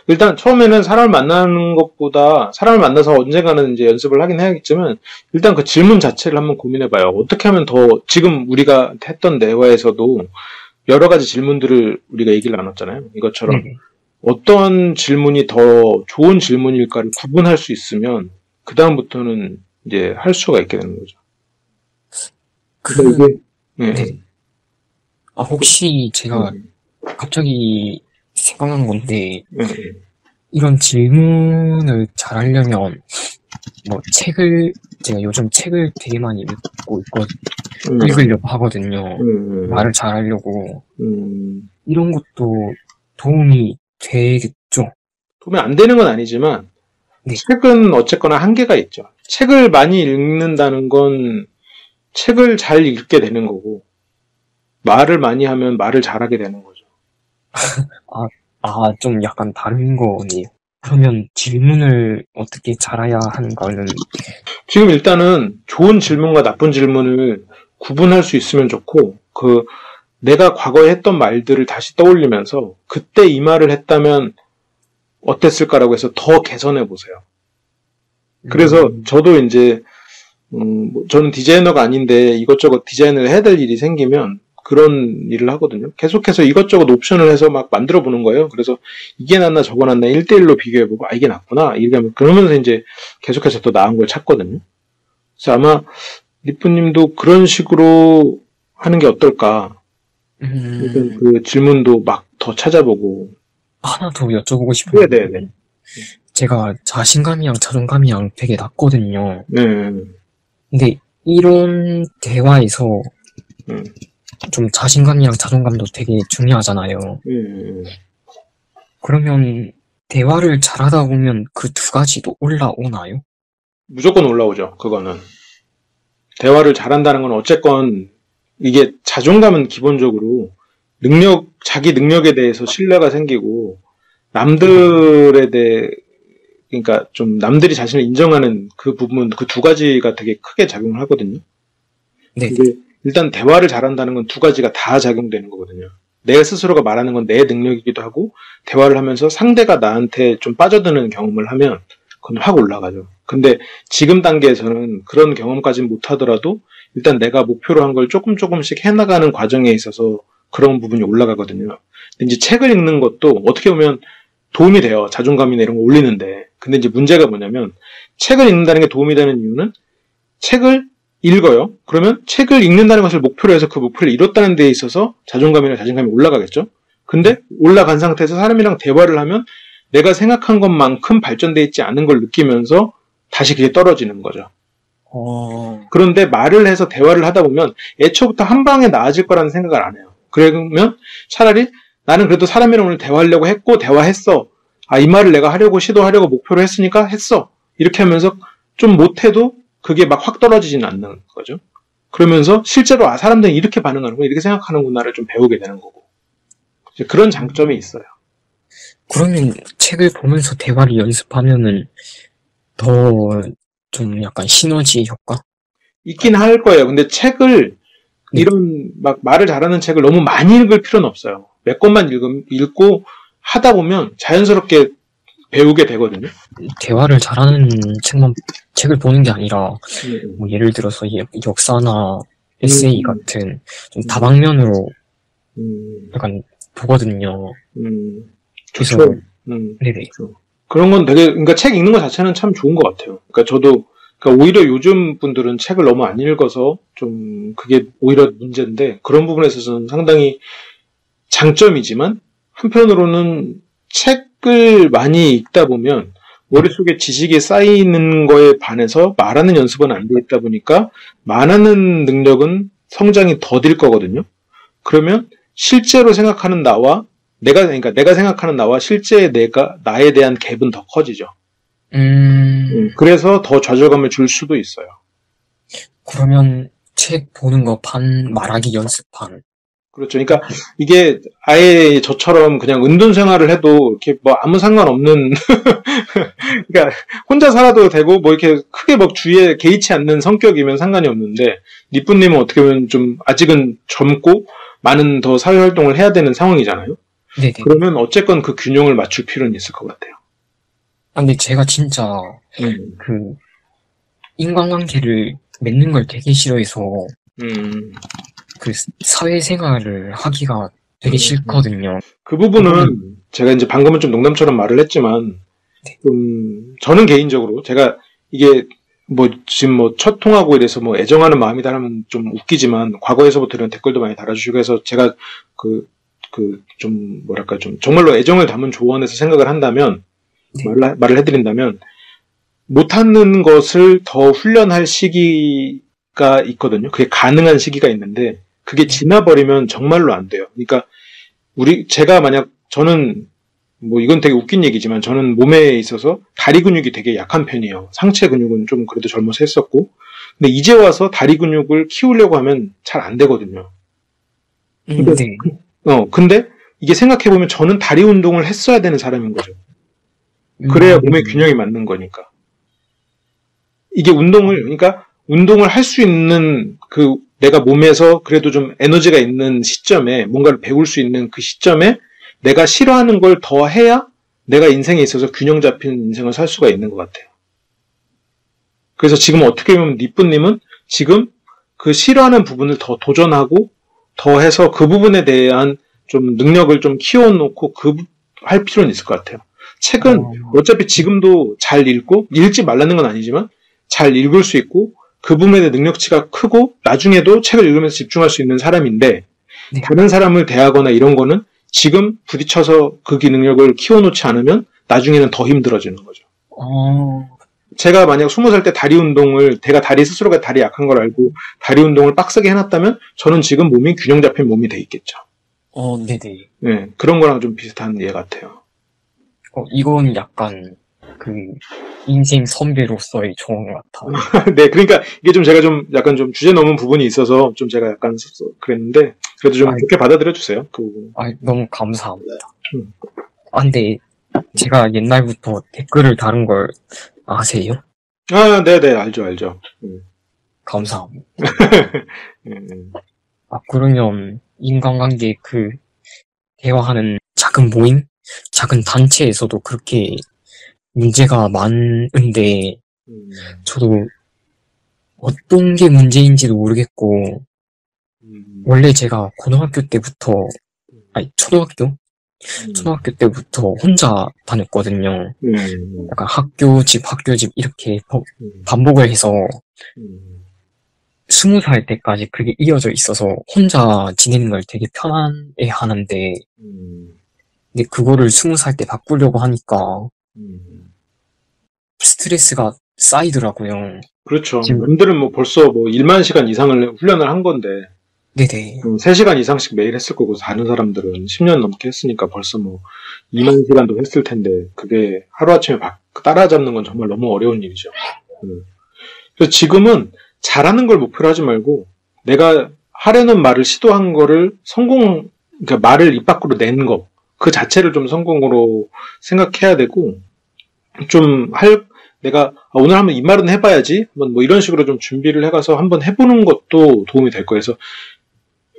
일단 처음에는 사람을 만나는 것보다, 사람을 만나서 언젠가는 이제 연습을 하긴 해야겠지만 일단 그 질문 자체를 한번 고민해봐요. 어떻게 하면 더, 지금 우리가 했던 대화에서도 여러 가지 질문들을 우리가 얘기를 나눴잖아요. 이것처럼 어떤 질문이 더 좋은 질문일까를 구분할 수 있으면 그 다음부터는 이제 할 수가 있게 되는 거죠. 네. 혹시 제가 갑자기 생각난 건데, 이런 질문을 잘 하려면 제가 요즘 책을 되게 많이 읽으려고 하거든요. 말을 잘 하려고. 이런 것도 도움이 되겠죠? 도움이 안 되는 건 아니지만, 네. 책은 어쨌거나 한계가 있죠. 책을 많이 읽는다는 건 책을 잘 읽게 되는 거고, 말을 많이 하면 말을 잘하게 되는 거죠. 좀 약간 다른 거네요. 그러면 질문을 어떻게 잘해야 하는가는? 지금 일단은 좋은 질문과 나쁜 질문을 구분할 수 있으면 좋고, 내가 과거에 했던 말들을 다시 떠올리면서 그때 이 말을 했다면 어땠을까라고 해서 더 개선해 보세요. 그래서 저도 이제 저는 디자이너가 아닌데 이것저것 디자인을 해야 될 일이 생기면 그런 일을 하거든요. 계속해서 이것저것 옵션을 해서 막 만들어 보는 거예요. 그래서 이게 낫나 저거 낫나 1대1로 비교해보고 이게 낫구나 이렇게 하면, 그러면서 이제 계속해서 더 나은 걸 찾거든요. 그래서 아마 리프님도 그런 식으로 하는 게 어떨까. 그 질문도 막 더 찾아보고. 하나 더 여쭤보고 싶은 게, 네네. 제가 자신감이랑 자존감이랑 되게 낮거든요. 네. 근데 이런 대화에서 좀 자신감이랑 자존감도 되게 중요하잖아요. 그러면 대화를 잘하다 보면 그 두 가지도 올라오나요? 무조건 올라오죠, 그거는. 대화를 잘한다는 건 어쨌건 이게 자존감은 기본적으로 자기 능력에 대해서 신뢰가 생기고 남들에 대해, 그러니까 좀 남들이 자신을 인정하는 그 부분, 그 두 가지가 되게 크게 작용을 하거든요. 네. 근데 일단 대화를 잘한다는 건 두 가지가 다 작용되는 거거든요. 내 스스로가 말하는 건 내 능력이기도 하고, 대화를 하면서 상대가 나한테 좀 빠져드는 경험을 하면 그건 확 올라가죠. 근데 지금 단계에서는 그런 경험까지는 못하더라도 일단 내가 목표로 한 걸 조금씩 해나가는 과정에 있어서 그런 부분이 올라가거든요. 근데 이제 책을 읽는 것도 어떻게 보면 도움이 돼요. 자존감이나 이런 거 올리는데. 근데 이제 문제가 뭐냐면, 책을 읽는다는 게 도움이 되는 이유는 책을 읽어요. 그러면 책을 읽는다는 것을 목표로 해서 그 목표를 이뤘다는 데 있어서 자존감이나 자신감이 올라가겠죠. 근데 올라간 상태에서 사람이랑 대화를 하면 내가 생각한 것만큼 발전되어 있지 않은 걸 느끼면서 다시 그게 떨어지는 거죠. 그런데 말을 해서 대화를 하다 보면 애초부터 한 방에 나아질 거라는 생각을 안 해요. 그러면 차라리 나는 그래도 사람이랑 오늘 대화하려고 했고 대화했어. 이 말을 내가 시도하려고 목표로 했으니까 했어. 이렇게 하면서 좀 못해도 그게 막 확 떨어지지는 않는 거죠. 그러면서 실제로 사람들이 이렇게 반응하는구나, 이렇게 생각하는구나를 좀 배우게 되는 거고. 그런 장점이 있어요. 그러면 책을 보면서 대화를 연습하면은 더 좀 약간 시너지 효과? 있긴 할 거예요. 근데 책을, 네. 이런 막 말을 잘하는 책을 너무 많이 읽을 필요는 없어요. 몇 권만 읽고 하다 보면 자연스럽게 배우게 되거든요. 대화를 잘하는 책을 보는 게 아니라, 뭐 예를 들어서 역사나 에세이 같은 좀 다방면으로 약간 보거든요. 그래서, 좋죠. 네네. 좋죠. 그런 건 되게, 그러니까 책 읽는 것 자체는 참 좋은 것 같아요. 그러니까 저도, 그러니까 오히려 요즘 분들은 책을 너무 안 읽어서 좀 그게 오히려 문제인데, 그런 부분에 있어서는 상당히 장점이지만, 한편으로는 책을 많이 읽다 보면 머릿속에 지식이 쌓이는 거에 반해서 말하는 연습은 안 돼 있다 보니까 말하는 능력은 성장이 더딜 거거든요. 그러면 실제로 생각하는 나와 그러니까 내가 생각하는 나와 실제 나에 대한 갭은 더 커지죠. 그래서 더 좌절감을 줄 수도 있어요. 그러면 책 보는 거 말하기 연습판. 그렇죠. 그러니까 이게 아예 저처럼 그냥 은둔 생활을 해도 이렇게 뭐 아무 상관없는 그러니까 혼자 살아도 되고 뭐 이렇게 크게 막 주위에 개의치 않는 성격이면 상관이 없는데 니뿌님은 어떻게 보면 좀 아직은 젊고 많은 더 사회 활동을 해야 되는 상황이잖아요. 네네. 그러면 어쨌건 그 균형을 맞출 필요는 있을 것 같아요. 근데 제가 진짜 그 인간관계를 맺는 걸 되게 싫어해서 그 사회생활을 하기가 되게 싫거든요. 그 부분은 제가 이제 방금은 좀 농담처럼 말을 했지만 좀 저는 개인적으로 제가 이게 뭐 지금 뭐 첫 통하고 이래서 뭐 애정하는 마음이다 하면 좀 웃기지만 과거에서부터 이런 댓글도 많이 달아주시고 해서 제가 좀 뭐랄까 좀 정말로 애정을 담은 조언에서 생각을 한다면 말을 해드린다면 못하는 것을 더 훈련할 시기가 있거든요. 그게 가능한 시기가 있는데 그게 지나버리면 정말로 안 돼요. 그러니까 제가 만약 저는 뭐 이건 되게 웃긴 얘기지만 저는 몸에 있어서 다리 근육이 되게 약한 편이에요. 상체 근육은 좀 그래도 젊어서 했었고 근데 이제 와서 다리 근육을 키우려고 하면 잘 안 되거든요. 근데 이게 생각해보면 저는 다리 운동을 했어야 되는 사람인 거죠. 그래야 몸의 균형이 맞는 거니까. 이게 그러니까 운동을 할 수 있는 내가 몸에서 그래도 좀 에너지가 있는 시점에 뭔가를 배울 수 있는 그 시점에 내가 싫어하는 걸 더 해야 내가 인생에 있어서 균형 잡힌 인생을 살 수가 있는 것 같아요. 그래서 지금 어떻게 보면 니뿌님은 지금 그 싫어하는 부분을 더 도전하고 더 해서 그 부분에 대한 좀 능력을 좀 키워놓고 할 필요는 있을 것 같아요. 책은 어차피 지금도 잘 읽고 읽지 말라는 건 아니지만 잘 읽을 수 있고 그 부분에 대한 능력치가 크고 나중에도 책을 읽으면서 집중할 수 있는 사람인데 다른 사람을 대하거나 이런 거는 지금 부딪혀서 그 능력을 키워놓지 않으면 나중에는 더 힘들어지는 거죠. 제가 만약 20살 때 다리 스스로가 다리 약한 걸 알고 다리 운동을 빡세게 해놨다면 저는 지금 몸이 균형 잡힌 몸이 돼 있겠죠. 네네. 네, 그런 거랑 좀 비슷한 예 같아요. 이건 약간 인생 선배로서의 조언 같아요. 네, 그러니까 이게 좀 제가 좀 약간 좀 주제 넘은 부분이 있어서 좀 제가 약간 그랬는데 그래도 좀 좋게 받아들여 주세요. 그 부분. 너무 감사합니다. 근데 제가 옛날부터 댓글을 다룬 걸 아세요? 네네, 알죠. 감사합니다. 그러면 인간관계 대화하는 작은 모임? 작은 단체에서도 그렇게 문제가 많은데, 저도 어떤 게 문제인지도 모르겠고, 원래 제가 초등학교 때부터 혼자 다녔거든요. 약간 학교 집 이렇게 반복을 해서 20살 때까지 그게 이어져 있어서 혼자 지내는 걸 되게 편안해 하는데, 근데 그거를 20살 때 바꾸려고 하니까 스트레스가 쌓이더라고요. 그렇죠. 남들은 뭐 벌써 1만 시간 이상을 훈련을 한 건데, 네네. 3시간 이상씩 매일 했을 거고, 다른 사람들은 10년 넘게 했으니까 벌써 2만 시간도 했을 텐데, 그게 하루아침에 따라잡는 건 정말 너무 어려운 일이죠. 그래서 지금은 잘하는 걸 목표로 하지 말고, 내가 하려는 말을 시도한 거를 그러니까 말을 입 밖으로 낸 거, 그 자체를 좀 성공으로 생각해야 되고, 내가 오늘 한번 이 말은 해봐야지, 한번 뭐 이런 식으로 좀 준비를 해가서 한번 해보는 것도 도움이 될 거예요. 그래서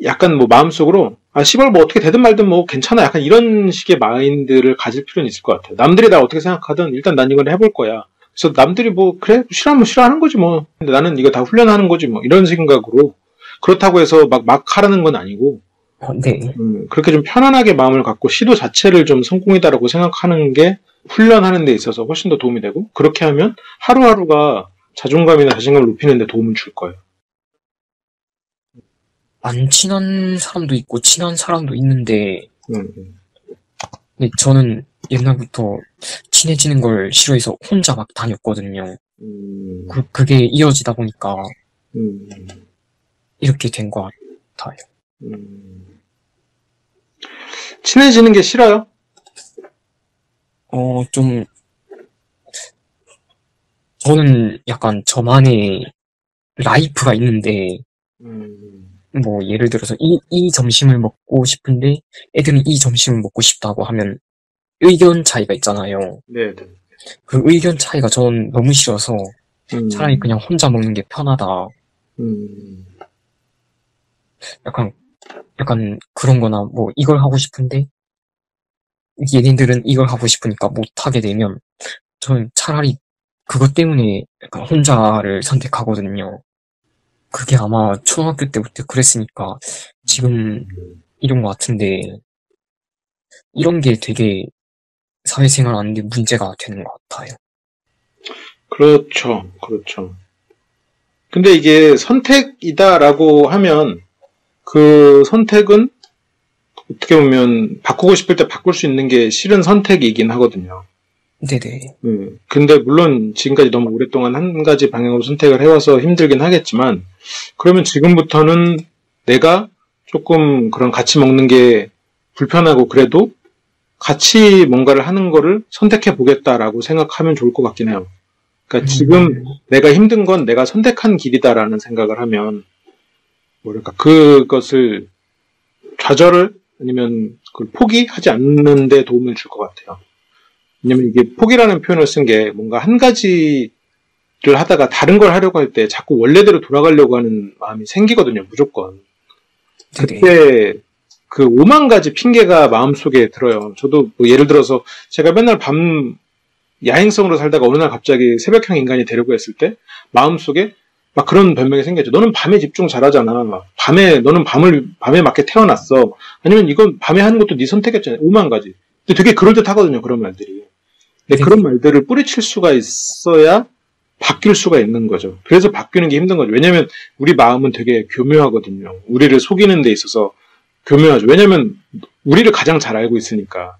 약간 뭐 마음속으로, 씨발 뭐 어떻게 되든 말든 뭐 괜찮아. 약간 이런 식의 마인드를 가질 필요는 있을 것 같아요. 남들이 나 어떻게 생각하든 일단 난 이걸 해볼 거야. 그래서 남들이 뭐 그래 싫어하면 싫어하는 거지 뭐. 근데 나는 이거 다 훈련하는 거지 뭐. 이런 생각으로 그렇다고 해서 막 하라는 건 아니고 네. 그렇게 좀 편안하게 마음을 갖고 시도 자체를 좀 성공이다라고 생각하는 게 훈련하는 데 있어서 훨씬 더 도움이 되고 그렇게 하면 하루하루가 자존감이나 자신감을 높이는 데 도움을 줄 거예요. 안 친한 사람도 있고 친한 사람도 있는데 근데 저는 옛날부터 친해지는 걸 싫어해서 혼자 막 다녔거든요. 그게 이어지다 보니까 이렇게 된 것 같아요. 친해지는 게 싫어요? 좀 저는 약간 저만의 라이프가 있는데 뭐 예를 들어서 이 점심을 먹고 싶은데 애들은 이 점심을 먹고 싶다고 하면 의견 차이가 있잖아요. 네. 그 의견 차이가 전 너무 싫어서 차라리 그냥 혼자 먹는 게 편하다. 약간 그런 거나 뭐 이걸 하고 싶은데 얘네들은 이걸 하고 싶으니까 못 하게 되면 저는 차라리 그것 때문에 약간 혼자를 선택하거든요. 그게 아마 초등학교 때부터 그랬으니까 지금 이런 것 같은데 이런 게 되게 사회생활 하는데 문제가 되는 것 같아요. 그렇죠. 근데 이게 선택이다라고 하면 그 선택은 어떻게 보면 바꾸고 싶을 때 바꿀 수 있는 게 실은 선택이긴 하거든요. 네네. 근데 물론 지금까지 너무 오랫동안 한 가지 방향으로 선택을 해와서 힘들긴 하겠지만 그러면 지금부터는 내가 조금 그런 같이 먹는 게 불편하고 그래도 같이 뭔가를 하는 거를 선택해 보겠다라고 생각하면 좋을 것 같긴 해요. 그러니까 지금 내가 힘든 건 내가 선택한 길이다라는 생각을 하면 뭐랄까 그것을 좌절을 아니면 그걸 포기하지 않는 데 도움을 줄 것 같아요. 왜냐면 이게 포기라는 표현을 쓴 게 뭔가 한 가지를 하다가 다른 걸 하려고 할 때 자꾸 원래대로 돌아가려고 하는 마음이 생기거든요, 무조건. 그때 그 5만 가지 핑계가 마음속에 들어요. 저도 뭐 예를 들어서 제가 맨날 밤 야행성으로 살다가 어느 날 갑자기 새벽형 인간이 되려고 했을 때 마음속에 막 그런 변명이 생겼죠. 너는 밤에 집중 잘하잖아. 너는 밤에 맞게 태어났어. 아니면 이건 밤에 하는 것도 네 선택이었잖아. 5만 가지. 근데 되게 그럴듯하거든요, 그런 말들이. 근데 그런 말들을 뿌리칠 수가 있어야 바뀔 수가 있는 거죠. 그래서 바뀌는 게 힘든 거죠. 왜냐면 우리 마음은 되게 교묘하거든요. 우리를 속이는 데 있어서 교묘하죠. 왜냐면 우리를 가장 잘 알고 있으니까.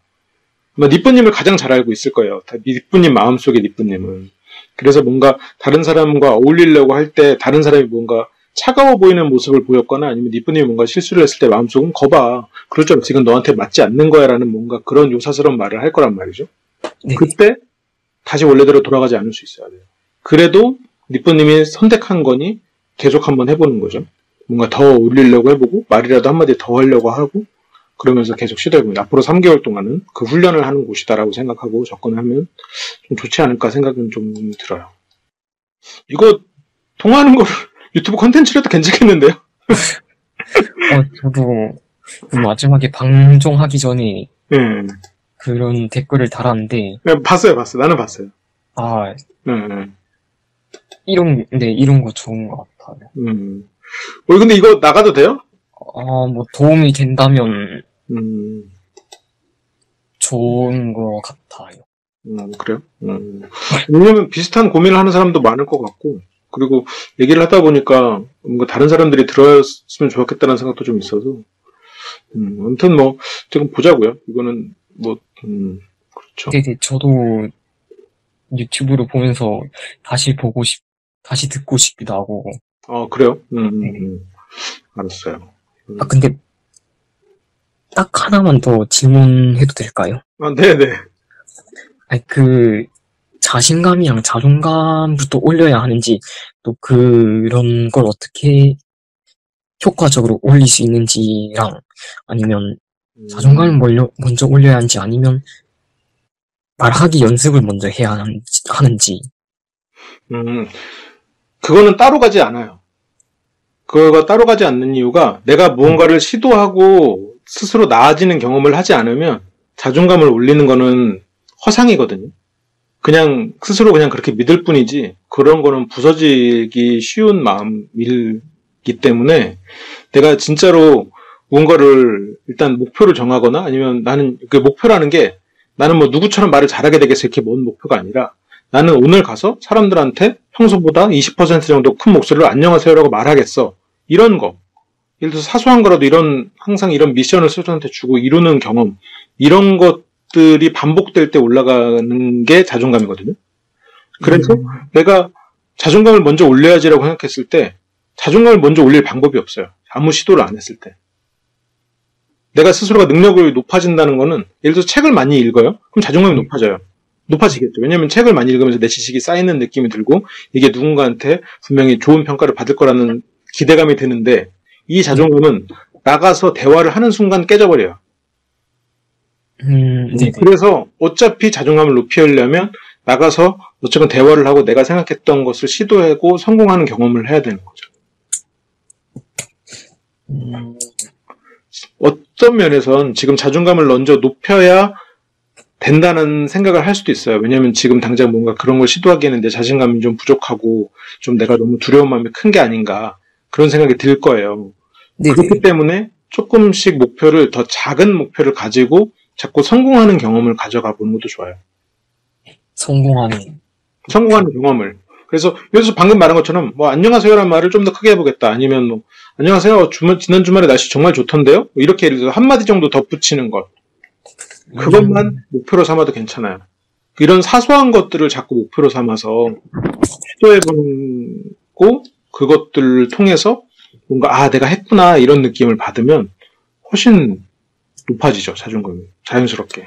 아마 니뿌님을 가장 잘 알고 있을 거예요. 니뿌님 마음속에 니뿌님은. 그래서 뭔가 다른 사람과 어울리려고 할 때 다른 사람이 뭔가 차가워 보이는 모습을 보였거나 아니면 니뿌님이 뭔가 실수를 했을 때 마음속은 거봐. 그럴 줄 알았어. 지금 너한테 맞지 않는 거야 라는 뭔가 그런 요사스러운 말을 할 거란 말이죠. 네. 그때 다시 원래대로 돌아가지 않을 수 있어야 돼요. 그래도 니뿌님이 선택한 거니 계속 한번 해보는 거죠. 뭔가 더 어울리려고 해보고 말이라도 한마디 더 하려고 하고 그러면서 계속 시도해보면 앞으로 3개월 동안은 그 훈련을 하는 곳이다라고 생각하고 접근하면 좀 좋지 않을까 생각은 좀 들어요. 이거 통화하는 걸 유튜브 콘텐츠로 해도 괜찮겠는데요? 저도 마지막에 방송하기 전에 그런 댓글을 달았는데 봤어요. 나는 봤어요. 이런 거 좋은 것 같아요. 근데 이거 나가도 돼요? 뭐 도움이 된다면 좋은 것 같아요. 그래요? 왜냐면 비슷한 고민을 하는 사람도 많을 것 같고, 그리고 얘기를 하다 보니까 뭔가 다른 사람들이 들었으면 좋았겠다는 생각도 좀 있어서, 아무튼 뭐, 지금 보자고요. 이거는 뭐, 그렇죠. 네네, 저도 유튜브로 보면서 다시 듣고 싶기도 하고. 그래요? 알았어요. 근데, 딱 하나만 더 질문해도 될까요? 네네. 자신감이랑 자존감부터 올려야 하는지, 또 그런 걸 어떻게 효과적으로 올릴 수 있는지랑 아니면 자존감을 먼저 올려야 하는지 아니면 말하기 연습을 먼저 해야 하는지. 그거는 따로 가지 않아요. 그거가 따로 가지 않는 이유가 내가 무언가를 시도하고 스스로 나아지는 경험을 하지 않으면 자존감을 올리는 거는 허상이거든요. 그냥 스스로 그냥 그렇게 믿을 뿐이지 그런 거는 부서지기 쉬운 마음이기 때문에 내가 진짜로 뭔가를 일단 목표를 정하거나 아니면 나는 그 목표라는 게 나는 뭐 누구처럼 말을 잘하게 되겠어 이렇게 먼 목표가 아니라 나는 오늘 가서 사람들한테 평소보다 20% 정도 큰 목소리로 안녕하세요라고 말하겠어. 이런 거. 예를 들어서 사소한 거라도 항상 이런 미션을 스스로한테 주고 이루는 경험. 이런 것들이 반복될 때 올라가는 게 자존감이거든요. 그래서 내가 자존감을 먼저 올려야지라고 생각했을 때 자존감을 먼저 올릴 방법이 없어요. 아무 시도를 안 했을 때. 내가 스스로가 능력을 높아진다는 거는 예를 들어서 책을 많이 읽어요. 그럼 자존감이 높아져요. 높아지겠죠. 왜냐하면 책을 많이 읽으면서 내 지식이 쌓이는 느낌이 들고 이게 누군가한테 분명히 좋은 평가를 받을 거라는 기대감이 드는데 이 자존감은 나가서 대화를 하는 순간 깨져버려요. 그래서 어차피 자존감을 높이려면 나가서 어쨌든 대화를 하고 내가 생각했던 것을 시도하고 성공하는 경험을 해야 되는 거죠. 어떤 면에선 지금 자존감을 먼저 높여야 된다는 생각을 할 수도 있어요. 왜냐하면 지금 당장 뭔가 그런 걸 시도하기에는 내 자신감이 좀 부족하고 좀 내가 너무 두려운 마음이 큰 게 아닌가 그런 생각이 들 거예요. 네네. 그렇기 때문에 조금씩 목표를 더 작은 목표를 가지고 자꾸 성공하는 경험을 가져가 보는 것도 좋아요. 성공하는 경험을. 그래서 여기서 방금 말한 것처럼 뭐 안녕하세요라는 말을 좀 더 크게 해보겠다. 아니면 뭐 안녕하세요. 지난 주말에 날씨 정말 좋던데요? 뭐 이렇게 예를 들어서 한마디 정도 덧붙이는 것. 그것만 목표로 삼아도 괜찮아요. 이런 사소한 것들을 자꾸 목표로 삼아서 시도해보고 그것들을 통해서 뭔가 내가 했구나 이런 느낌을 받으면 훨씬 높아지죠. 자존감이. 자연스럽게.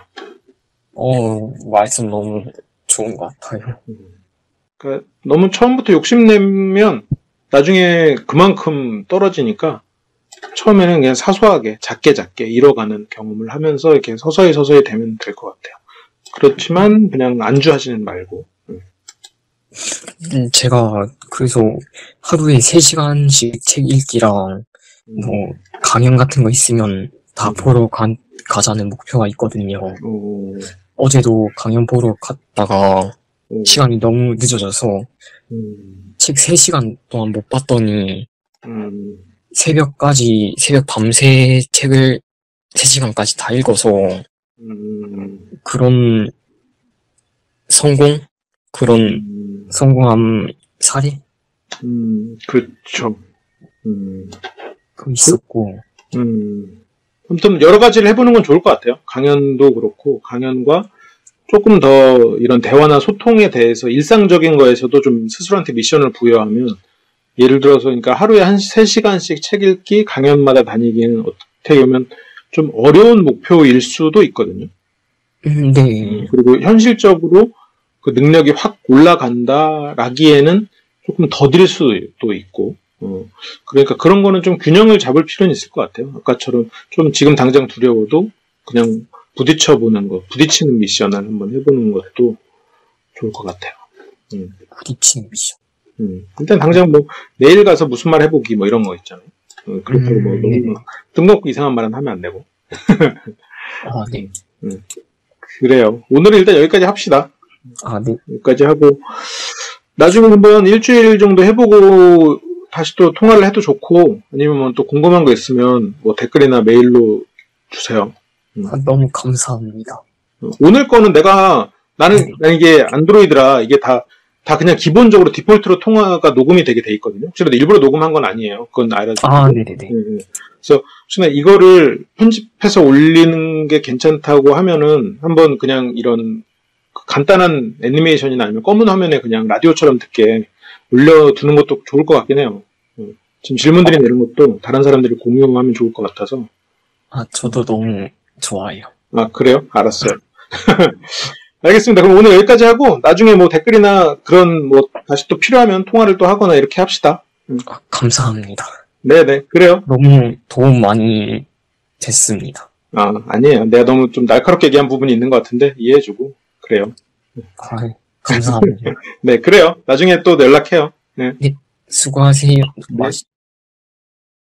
말씀 너무 좋은 것 같아요. 그러니까 너무 처음부터 욕심내면 나중에 그만큼 떨어지니까 처음에는 그냥 사소하게 작게 이뤄가는 경험을 하면서 이렇게 서서히 되면 될 것 같아요. 그렇지만 그냥 안주하지는 말고. 제가 그래서 하루에 3시간씩 책 읽기랑 뭐 강연 같은 거 있으면 다 보러 가자는 목표가 있거든요. 어제도 강연 보러 갔다가 시간이 너무 늦어져서 책 3시간 동안 못 봤더니 새벽 밤새 책을 3시간까지 다 읽어서 그런 성공함 사례? 그렇죠. 그 있었고. 아무튼 여러 가지를 해보는 건 좋을 것 같아요. 강연도 그렇고, 강연과 조금 더 이런 대화나 소통에 대해서 일상적인 거에서도 좀 스스로한테 미션을 부여하면, 예를 들어서, 그러니까 하루에 3시간씩 책 읽기, 강연마다 다니기는 어떻게 보면 좀 어려운 목표일 수도 있거든요. 네. 그리고 현실적으로 그 능력이 확 올라간다라기에는 조금 더딜 수도 있고, 그러니까 그런 거는 좀 균형을 잡을 필요는 있을 것 같아요. 아까처럼 좀 지금 당장 두려워도 그냥 부딪히는 미션을 한번 해보는 것도 좋을 것 같아요. 부딪히는 미션. 일단 당장 뭐 내일 가서 무슨 말 해보기 뭐 이런 거 있잖아요. 그렇다고 뭐 너무 뜬금없고 이상한 말은 하면 안 되고. 네. 그래요. 오늘은 일단 여기까지 합시다. 네. 여기까지 하고 나중에 한번 일주일 정도 해보고 다시 또 통화를 해도 좋고 아니면 뭐 또 궁금한 거 있으면 뭐 댓글이나 메일로 주세요. 너무 감사합니다. 오늘 거는 나는 이게 안드로이드라 이게 다 그냥 기본적으로 디폴트로 통화가 녹음이 되게 돼 있거든요. 혹시나 일부러 녹음한 건 아니에요. 그건 알아주세요. 네네네. 그래서 혹시나 이거를 편집해서 올리는 게 괜찮다고 하면은 한번 그냥 이런 간단한 애니메이션이나 아니면 검은 화면에 그냥 라디오처럼 듣게 올려두는 것도 좋을 것 같긴 해요. 지금 질문들이 내는 것도 다른 사람들이 공유하면 좋을 것 같아서. 저도 너무 좋아요. 그래요? 알았어요. 알겠습니다. 그럼 오늘 여기까지 하고 나중에 뭐 댓글이나 그런 뭐 다시 또 필요하면 통화를 또 하거나 이렇게 합시다. 감사합니다. 네네, 그래요. 너무 도움 많이 됐습니다. 아니에요. 내가 너무 좀 날카롭게 얘기한 부분이 있는 것 같은데, 이해해주고, 그래요. 아, 감사합니다. 네, 그래요. 나중에 또 연락해요. 수고하세요. 네.